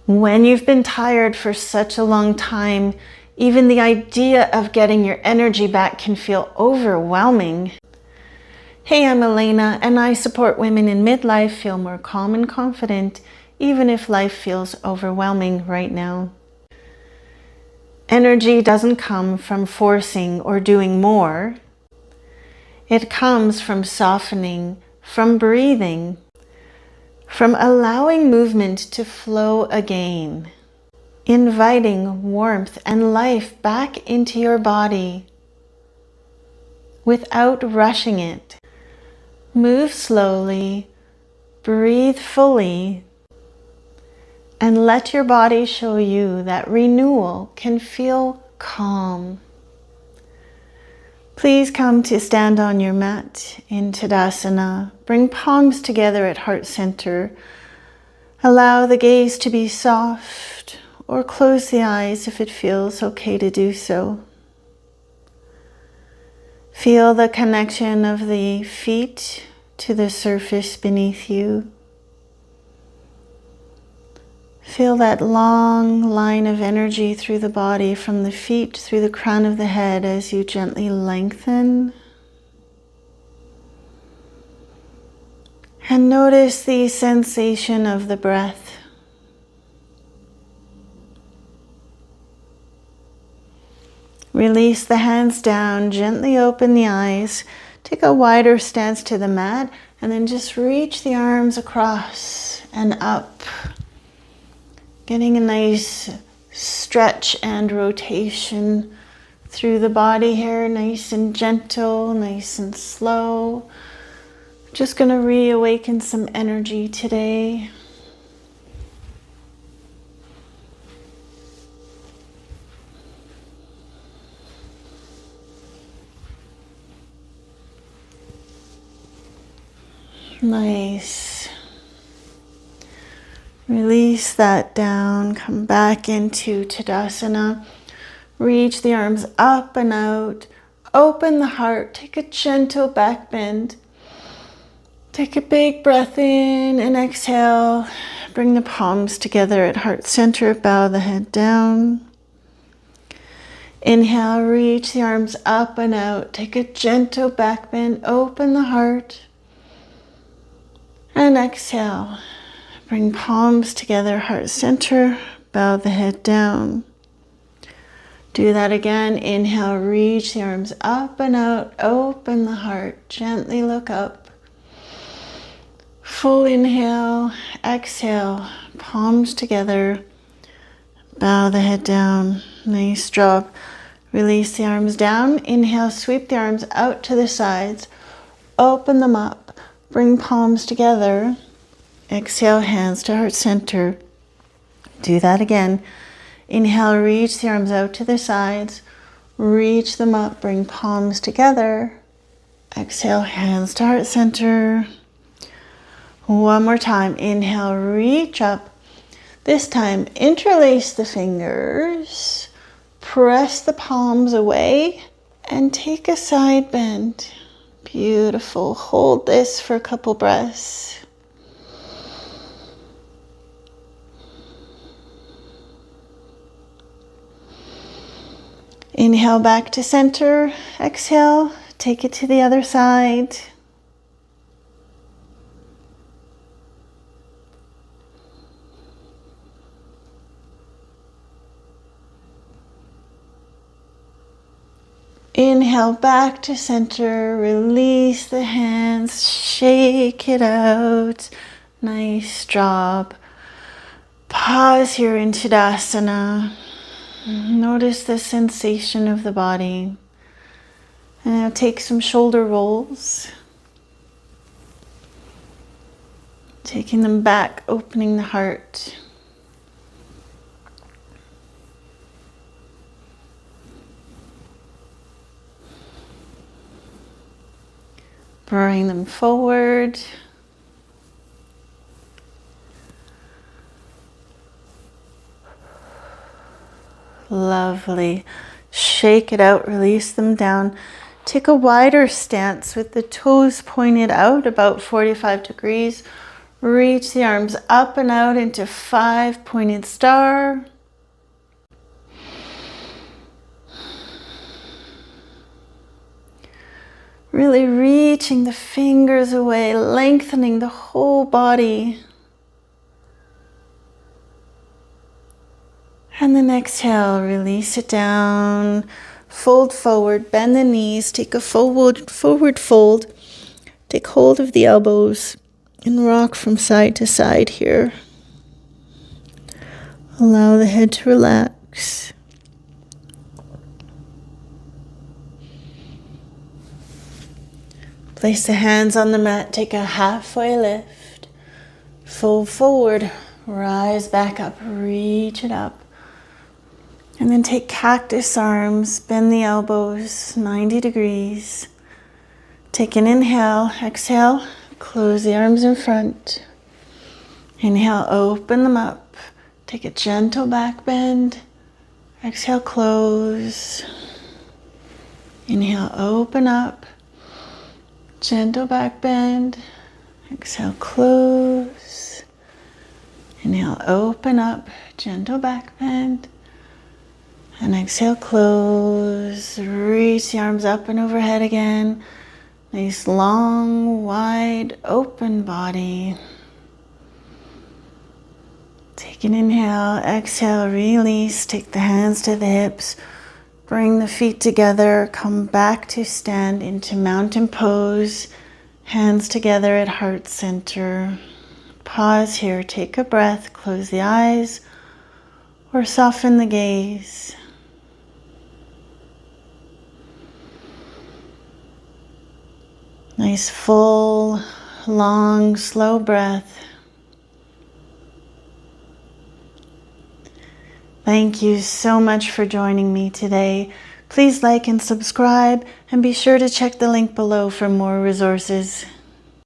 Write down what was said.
When you've been tired for such a long time, even the idea of getting your energy back can feel overwhelming. Hey, I'm Elena, and I support women in midlife feel more calm and confident, even if life feels overwhelming right now. Energy doesn't come from forcing or doing more. It comes from softening, from breathing, from allowing movement to flow again, inviting warmth and life back into your body without rushing it. Move slowly, breathe fully, and let your body show you that renewal can feel calm. Please come to stand on your mat in Tadasana. Bring palms together at heart center. Allow the gaze to be soft, or close the eyes if it feels okay to do so. Feel the connection of the feet to the surface beneath you. Feel that long line of energy through the body, from the feet through the crown of the head as you gently lengthen. And notice the sensation of the breath. Release the hands down, gently open the eyes. Take a wider stance to the mat, and then just reach the arms across and up. Getting a nice stretch and rotation through the body here, nice and gentle, nice and slow. Just going to reawaken some energy today. Nice. Release that down, come back into Tadasana. Reach the arms up and out. Open the heart, take a gentle back bend. Take a big breath in and exhale. Bring the palms together at heart center, bow the head down. Inhale, reach the arms up and out. Take a gentle back bend, open the heart. And exhale. Bring palms together, heart center, bow the head down. Do that again. Inhale, reach the arms up and out, open the heart, gently look up. Full inhale, exhale, palms together, bow the head down. Nice job. Release the arms down. Inhale, sweep the arms out to the sides, open them up, bring palms together. Exhale, hands to heart center. Do that again. Inhale, reach the arms out to the sides. Reach them up, bring palms together. Exhale, hands to heart center. One more time. Inhale, reach up. This time, interlace the fingers. Press the palms away and take a side bend. Beautiful. Hold this for a couple breaths. Inhale back to center. Exhale, take it to the other side. Inhale back to center. Release the hands. Shake it out. Nice job. Pause here in Tadasana. Notice the sensation of the body. And now take some shoulder rolls. Taking them back, opening the heart. Bring them forward. Lovely. Shake it out, release them down. Take a wider stance with the toes pointed out about 45 degrees. Reach the arms up and out into 5-pointed star. Really reaching the fingers away, lengthening the whole body. And then exhale, release it down. Fold forward, bend the knees, take a forward fold. Take hold of the elbows and rock from side to side here. Allow the head to relax. Place the hands on the mat, take a halfway lift. Fold forward, rise back up, reach it up. And then take cactus arms, bend the elbows 90 degrees. Take an inhale, exhale, close the arms in front. Inhale, open them up. Take a gentle back bend. Exhale, close. Inhale, open up. Gentle back bend. Exhale, close. Inhale, open up. Gentle back bend. And exhale, close. Reach the arms up and overhead again. Nice long, wide, open body. Take an inhale, exhale, release. Take the hands to the hips. Bring the feet together. Come back to stand into mountain pose. Hands together at heart center. Pause here, take a breath, close the eyes, or soften the gaze. Nice full, long, slow breath. Thank you so much for joining me today. Please like and subscribe, and be sure to check the link below for more resources.